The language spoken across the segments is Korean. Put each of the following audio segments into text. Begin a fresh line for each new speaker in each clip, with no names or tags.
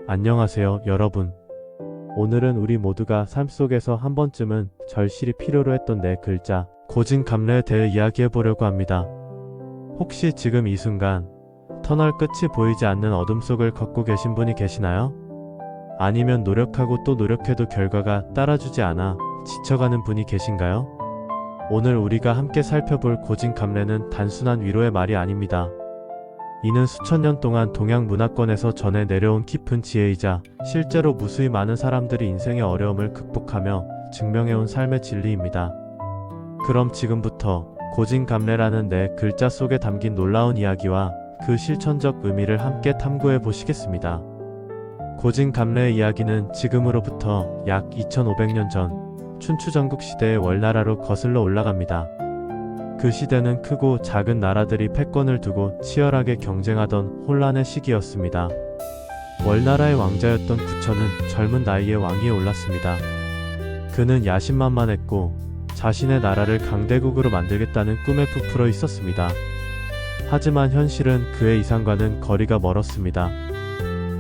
안녕하세요, 여러분. 오늘은 우리 모두가 삶 속에서 한 번쯤은 절실히 필요로 했던 네 글자, 고진감래에 대해 이야기해 보려고 합니다. 혹시 지금 이 순간 터널 끝이 보이지 않는 어둠 속을 걷고 계신 분이 계시나요? 아니면 노력하고 또 노력해도 결과가 따라주지 않아 지쳐가는 분이 계신가요? 오늘 우리가 함께 살펴볼 고진감래는 단순한 위로의 말이 아닙니다. 이는 수천 년 동안 동양 문화권에서 전해 내려온 깊은 지혜이자 실제로 무수히 많은 사람들이 인생의 어려움을 극복하며 증명해온 삶의 진리입니다. 그럼 지금부터 고진감래라는 네 글자 속에 담긴 놀라운 이야기와 그 실천적 의미를 함께 탐구해 보시겠습니다. 고진감래의 이야기는 지금으로부터 약 2500년 전 춘추전국 시대의 월나라로 거슬러 올라갑니다. 그 시대는 크고 작은 나라들이 패권을 두고 치열하게 경쟁하던 혼란의 시기였습니다. 월나라의 왕자였던 구천은 젊은 나이에 왕위에 올랐습니다. 그는 야심만만했고 자신의 나라를 강대국으로 만들겠다는 꿈에 부풀어 있었습니다. 하지만 현실은 그의 이상과는 거리가 멀었습니다.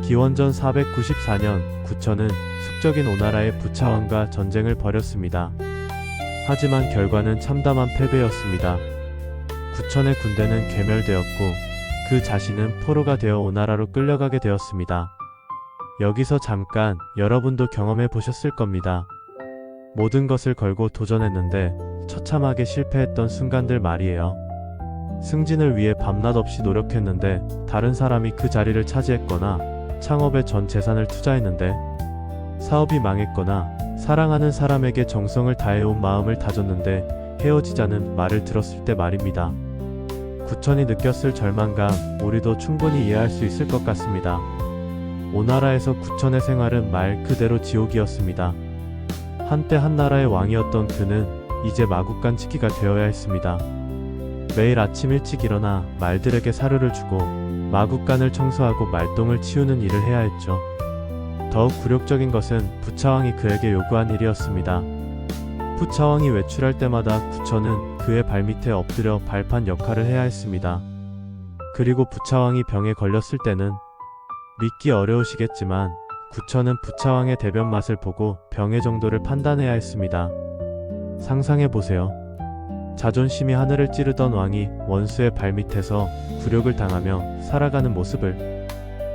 기원전 494년 구천은 숙적인 오나라의 부차왕과 전쟁을 벌였습니다. 하지만 결과는 참담한 패배였습니다. 구천의 군대는 괴멸되었고 그 자신은 포로가 되어 오나라로 끌려가게 되었습니다. 여기서 잠깐 여러분도 경험해 보셨을 겁니다. 모든 것을 걸고 도전했는데 처참하게 실패했던 순간들 말이에요. 승진을 위해 밤낮 없이 노력했는데 다른 사람이 그 자리를 차지했거나 창업에 전 재산을 투자했는데 사업이 망했거나 사랑하는 사람에게 정성을 다해온 마음을 다졌는데 헤어지자는 말을 들었을 때 말입니다. 구천이 느꼈을 절망감, 우리도 충분히 이해할 수 있을 것 같습니다. 오나라에서 구천의 생활은 말 그대로 지옥이었습니다. 한때 한나라의 왕이었던 그는 이제 마구간지기가 되어야 했습니다. 매일 아침 일찍 일어나 말들에게 사료를 주고 마구간을 청소하고 말똥을 치우는 일을 해야 했죠. 더욱 굴욕적인 것은 부차왕이 그에게 요구한 일이었습니다. 부차왕이 외출할 때마다 구천은 그의 발밑에 엎드려 발판 역할을 해야 했습니다. 그리고 부차왕이 병에 걸렸을 때는 믿기 어려우시겠지만 구천은 부차왕의 대변 맛을 보고 병의 정도를 판단해야 했습니다. 상상해보세요. 자존심이 하늘을 찌르던 왕이 원수의 발밑에서 굴욕을 당하며 살아가는 모습을.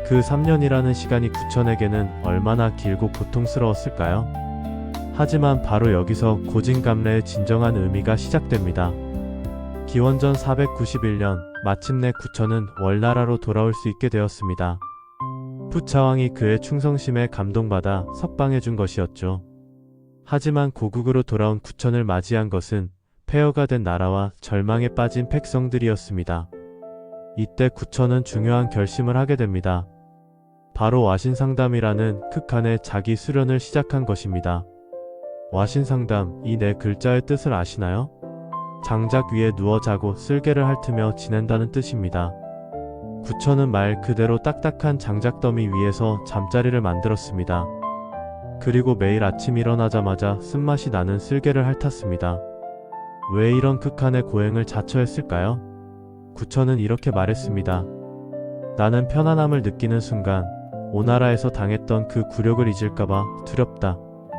그 3년이라는 시간이 구천에게는 얼마나 길고 고통스러웠을까요? 하지만 바로 여기서 고진감래의 진정한 의미가 시작됩니다. 기원전 491년 마침내 구천은 월나라로 돌아올 수 있게 되었습니다. 부차왕이 그의 충성심에 감동받아 석방해준 것이었죠. 하지만 고국으로 돌아온 구천을 맞이한 것은 폐허가 된 나라와 절망에 빠진 백성들이었습니다. 이때 구천은 중요한 결심을 하게 됩니다. 바로 와신상담이라는 극한의 자기 수련을 시작한 것입니다. 와신상담, 이 네 글자의 뜻을 아시나요? 장작 위에 누워 자고 쓸개를 핥으며 지낸다는 뜻입니다. 구천은 말 그대로 딱딱한 장작더미 위에서 잠자리를 만들었습니다. 그리고 매일 아침 일어나자마자 쓴맛이 나는 쓸개를 핥았습니다. 왜 이런 극한의 고행을 자처했을까요? 구천은 이렇게 말했습니다. 나는 편안함을 느끼는 순간 오나라에서 당했던 그 굴욕을 잊을까봐 두렵다.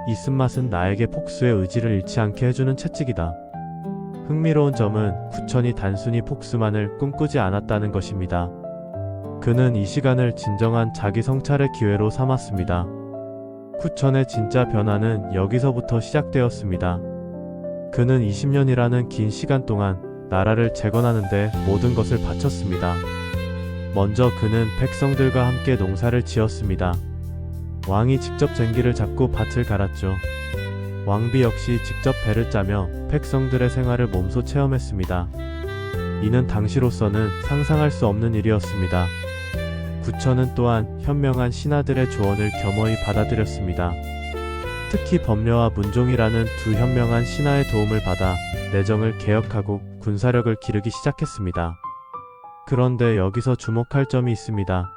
이 쓴맛은 나에게 복수의 의지를 잃지 않게 해주는 채찍이다. 흥미로운 점은 구천이 단순히 복수만을 꿈꾸지 않았다는 것입니다. 그는 이 시간을 진정한 자기 성찰의 기회로 삼았습니다. 구천의 진짜 변화는 여기서부터 시작되었습니다. 그는 20년이라는 긴 시간 동안 나라를 재건하는데 모든 것을 바쳤습니다. 먼저 그는 백성들과 함께 농사를 지었습니다. 왕이 직접 쟁기를 잡고 밭을 갈았죠. 왕비 역시 직접 배를 짜며 백성들의 생활을 몸소 체험했습니다. 이는 당시로서는 상상할 수 없는 일이었습니다. 구천은 또한 현명한 신하들의 조언을 겸허히 받아들였습니다. 특히 법녀와 문종이라는 두 현명한 신하의 도움을 받아 내정을 개혁하고 군사력을 기르기 시작했습니다. 그런데 여기서 주목할 점이 있습니다.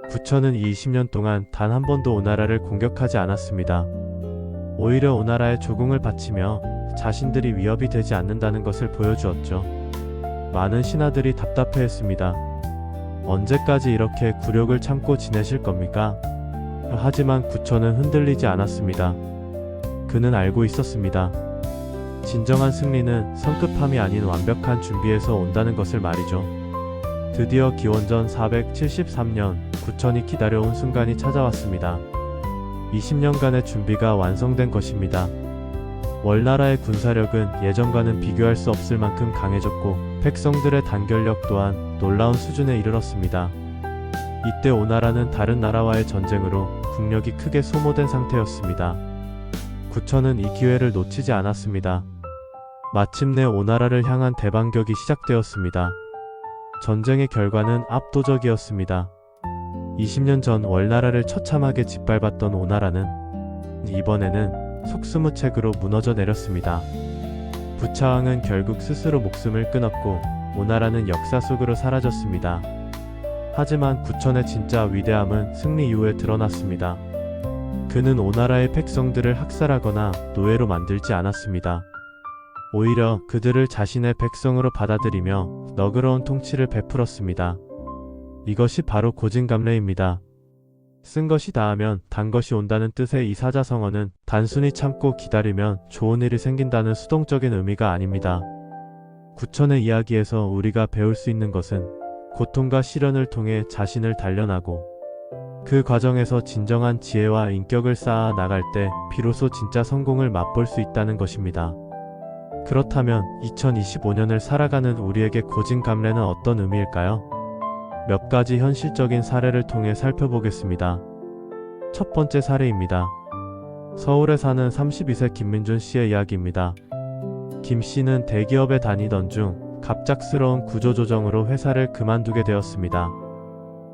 구천은 이 20년 동안 단 한 번도 오나라를 공격하지 않았습니다. 오히려 오나라에 조공을 바치며 자신들이 위협이 되지 않는다는 것을 보여주었죠. 많은 신하들이 답답해했습니다. 언제까지 이렇게 굴욕을 참고 지내실 겁니까? 하지만 구천은 흔들리지 않았습니다. 그는 알고 있었습니다. 진정한 승리는 성급함이 아닌 완벽한 준비에서 온다는 것을 말이죠. 드디어 기원전 473년 구천이 기다려온 순간이 찾아왔습니다. 20년간의 준비가 완성된 것입니다. 월나라의 군사력은 예전과는 비교할 수 없을 만큼 강해졌고 백성들의 단결력 또한 놀라운 수준에 이르렀습니다. 이때 오나라는 다른 나라와의 전쟁으로 국력이 크게 소모된 상태였습니다. 구천은 이 기회를 놓치지 않았습니다. 마침내 오나라를 향한 대반격이 시작되었습니다. 전쟁의 결과는 압도적이었습니다. 20년 전 월나라를 처참하게 짓밟았던 오나라는 이번에는 속수무책으로 무너져 내렸습니다. 부차왕은 결국 스스로 목숨을 끊었고 오나라는 역사 속으로 사라졌습니다. 하지만 구천의 진짜 위대함은 승리 이후에 드러났습니다. 그는 오나라의 백성들을 학살하거나 노예로 만들지 않았습니다. 오히려 그들을 자신의 백성으로 받아들이며 너그러운 통치를 베풀었습니다. 이것이 바로 고진감래입니다. 쓴 것이 닿으면 단 것이 온다는 뜻의 이 사자성어는 단순히 참고 기다리면 좋은 일이 생긴다는 수동적인 의미가 아닙니다. 구천의 이야기에서 우리가 배울 수 있는 것은 고통과 시련을 통해 자신을 단련하고 그 과정에서 진정한 지혜와 인격을 쌓아 나갈 때 비로소 진짜 성공을 맛볼 수 있다는 것입니다. 그렇다면 2025년을 살아가는 우리에게 고진감래는 어떤 의미일까요? 몇 가지 현실적인 사례를 통해 살펴보겠습니다. 첫 번째 사례입니다. 서울에 사는 32세 김민준 씨의 이야기입니다. 김 씨는 대기업에 다니던 중 갑작스러운 구조조정으로 회사를 그만두게 되었습니다.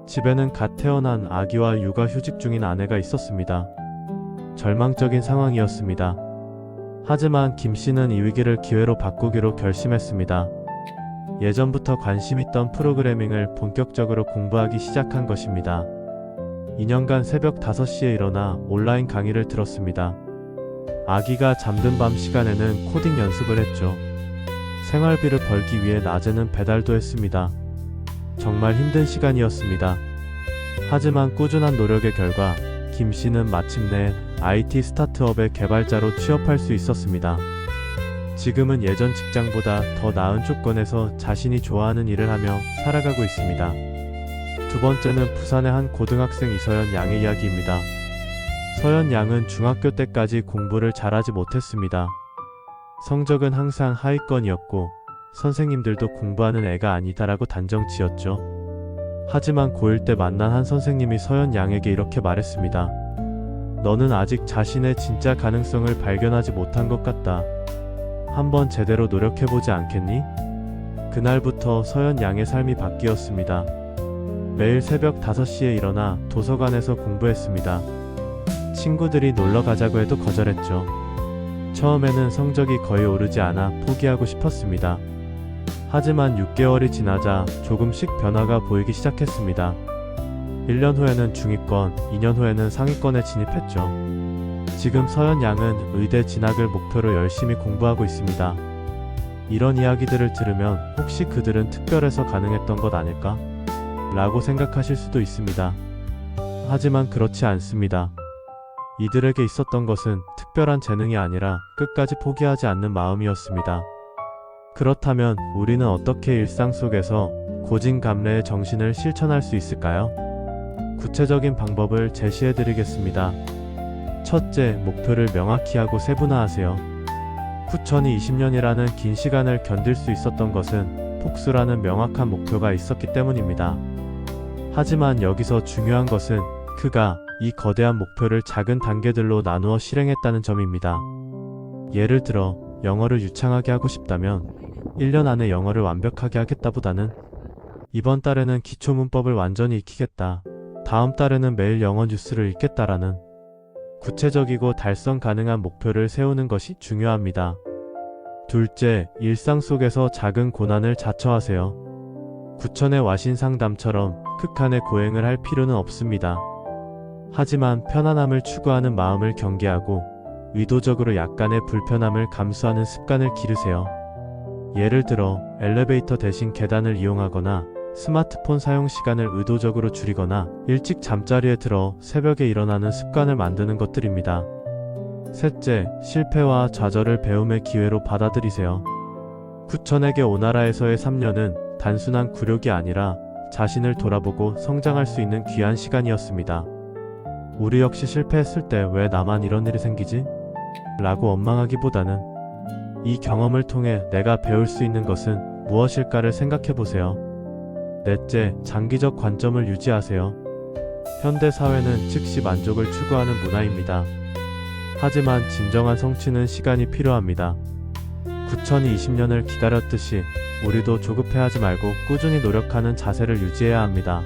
집에는 갓 태어난 아기와 육아휴직 중인 아내가 있었습니다. 절망적인 상황이었습니다. 하지만 김 씨는 이 위기를 기회로 바꾸기로 결심했습니다. 예전부터 관심 있던 프로그래밍을 본격적으로 공부하기 시작한 것입니다. 2년간 새벽 5시에 일어나 온라인 강의를 들었습니다. 아기가 잠든 밤 시간에는 코딩 연습을 했죠. 생활비를 벌기 위해 낮에는 배달도 했습니다. 정말 힘든 시간이었습니다. 하지만 꾸준한 노력의 결과 김 씨는 마침내 IT 스타트업의 개발자로 취업할 수 있었습니다. 지금은 예전 직장보다 더 나은 조건에서 자신이 좋아하는 일을 하며 살아가고 있습니다. 두 번째는 부산의 한 고등학생 이서연 양의 이야기입니다. 서연 양은 중학교 때까지 공부를 잘하지 못했습니다. 성적은 항상 하위권이었고 선생님들도 공부하는 애가 아니다라고 단정 지었죠. 하지만 고1 때 만난 한 선생님이 서연 양에게 이렇게 말했습니다. 너는 아직 자신의 진짜 가능성을 발견하지 못한 것 같다. 한번 제대로 노력해보지 않겠니? 그날부터 서연 양의 삶이 바뀌었습니다. 매일 새벽 5시에 일어나 도서관에서 공부했습니다. 친구들이 놀러 가자고 해도 거절했죠. 처음에는 성적이 거의 오르지 않아 포기하고 싶었습니다. 하지만 6개월이 지나자 조금씩 변화가 보이기 시작했습니다. 1년 후에는 중위권, 2년 후에는 상위권에 진입했죠. 지금 서연 양은 의대 진학을 목표로 열심히 공부하고 있습니다. 이런 이야기들을 들으면 혹시 그들은 특별해서 가능했던 것 아닐까? 라고 생각하실 수도 있습니다. 하지만 그렇지 않습니다. 이들에게 있었던 것은 특별한 재능이 아니라 끝까지 포기하지 않는 마음이었습니다. 그렇다면 우리는 어떻게 일상 속에서 고진감래의 정신을 실천할 수 있을까요? 구체적인 방법을 제시해 드리겠습니다. 첫째, 목표를 명확히 하고 세분화하세요. 구천이 20년이라는 긴 시간을 견딜 수 있었던 것은 폭수라는 명확한 목표가 있었기 때문입니다. 하지만 여기서 중요한 것은 그가 이 거대한 목표를 작은 단계들로 나누어 실행했다는 점입니다. 예를 들어 영어를 유창하게 하고 싶다면 1년 안에 영어를 완벽하게 하겠다보다는 이번 달에는 기초 문법을 완전히 익히겠다. 다음 달에는 매일 영어 뉴스를 읽겠다라는 구체적이고 달성 가능한 목표를 세우는 것이 중요합니다. 둘째, 일상 속에서 작은 고난을 자처하세요. 구천의 와신 상담처럼 극한의 고행을 할 필요는 없습니다. 하지만 편안함을 추구하는 마음을 경계하고 의도적으로 약간의 불편함을 감수하는 습관을 기르세요. 예를 들어 엘리베이터 대신 계단을 이용하거나 스마트폰 사용 시간을 의도적으로 줄이거나 일찍 잠자리에 들어 새벽에 일어나는 습관을 만드는 것들입니다. 셋째, 실패와 좌절을 배움의 기회로 받아들이세요. 구천에게 오나라에서의 3년은 단순한 굴욕이 아니라 자신을 돌아보고 성장할 수 있는 귀한 시간이었습니다. 우리 역시 실패했을 때 왜 나만 이런 일이 생기지? 라고 원망하기보다는 이 경험을 통해 내가 배울 수 있는 것은 무엇일까를 생각해보세요. 넷째, 장기적 관점을 유지하세요. 현대 사회는 즉시 만족을 추구하는 문화입니다. 하지만 진정한 성취는 시간이 필요합니다. 2020년을 기다렸듯이 우리도 조급해하지 말고 꾸준히 노력하는 자세를 유지해야 합니다.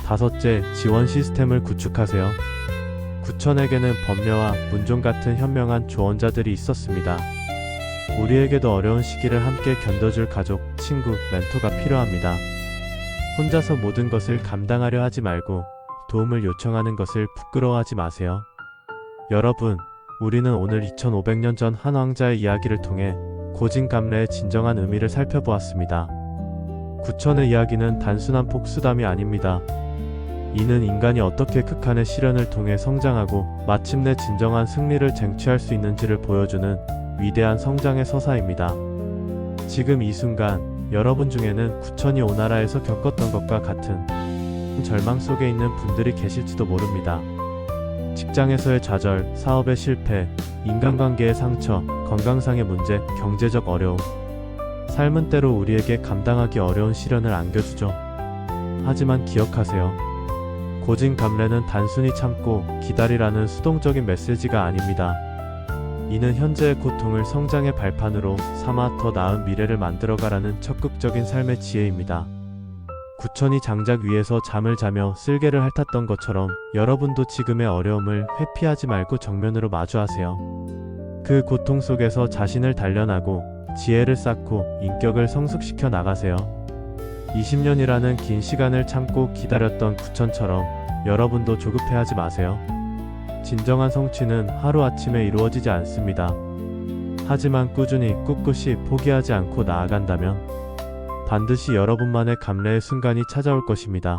다섯째, 지원 시스템을 구축하세요. 구천에게는 법녀와 문종 같은 현명한 조언자들이 있었습니다. 우리에게도 어려운 시기를 함께 견뎌줄 가족, 친구, 멘토가 필요합니다. 혼자서 모든 것을 감당하려 하지 말고 도움을 요청하는 것을 부끄러워하지 마세요. 여러분, 우리는 오늘 2500년 전 한 왕자의 이야기를 통해 고진감래의 진정한 의미를 살펴보았습니다. 구천의 이야기는 단순한 복수담이 아닙니다. 이는 인간이 어떻게 극한의 시련을 통해 성장하고 마침내 진정한 승리를 쟁취할 수 있는지를 보여주는 위대한 성장의 서사입니다. 지금 이 순간 여러분 중에는 구천이 오나라에서 겪었던 것과 같은 절망 속에 있는 분들이 계실지도 모릅니다. 직장에서의 좌절, 사업의 실패, 인간관계의 상처, 건강상의 문제, 경제적 어려움. 삶은 때로 우리에게 감당하기 어려운 시련을 안겨주죠. 하지만 기억하세요. 고진감래는 단순히 참고 기다리라는 수동적인 메시지가 아닙니다. 이는 현재의 고통을 성장의 발판으로 삼아 더 나은 미래를 만들어가라는 적극적인 삶의 지혜입니다. 구천이 장작 위에서 잠을 자며 쓸개를 핥았던 것처럼 여러분도 지금의 어려움을 회피하지 말고 정면으로 마주하세요. 그 고통 속에서 자신을 단련하고 지혜를 쌓고 인격을 성숙시켜 나가세요. 20년이라는 긴 시간을 참고 기다렸던 구천처럼 여러분도 조급해하지 마세요. 진정한 성취는 하루아침에 이루어지지 않습니다. 하지만 꾸준히 꿋꿋이 포기하지 않고 나아간다면 반드시 여러분만의 감래의 순간이 찾아올 것입니다.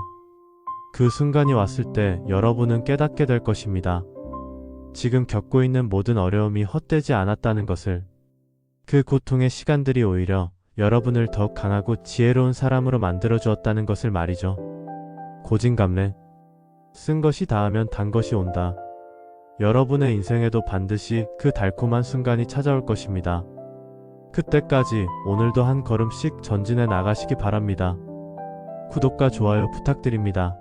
그 순간이 왔을 때 여러분은 깨닫게 될 것입니다. 지금 겪고 있는 모든 어려움이 헛되지 않았다는 것을. 그 고통의 시간들이 오히려 여러분을 더욱 강하고 지혜로운 사람으로 만들어 주었다는 것을 말이죠. 고진감래. 쓴 것이 닿으면 단 것이 온다. 여러분의 인생에도 반드시 그 달콤한 순간이 찾아올 것입니다. 그때까지 오늘도 한 걸음씩 전진해 나가시기 바랍니다. 구독과 좋아요 부탁드립니다.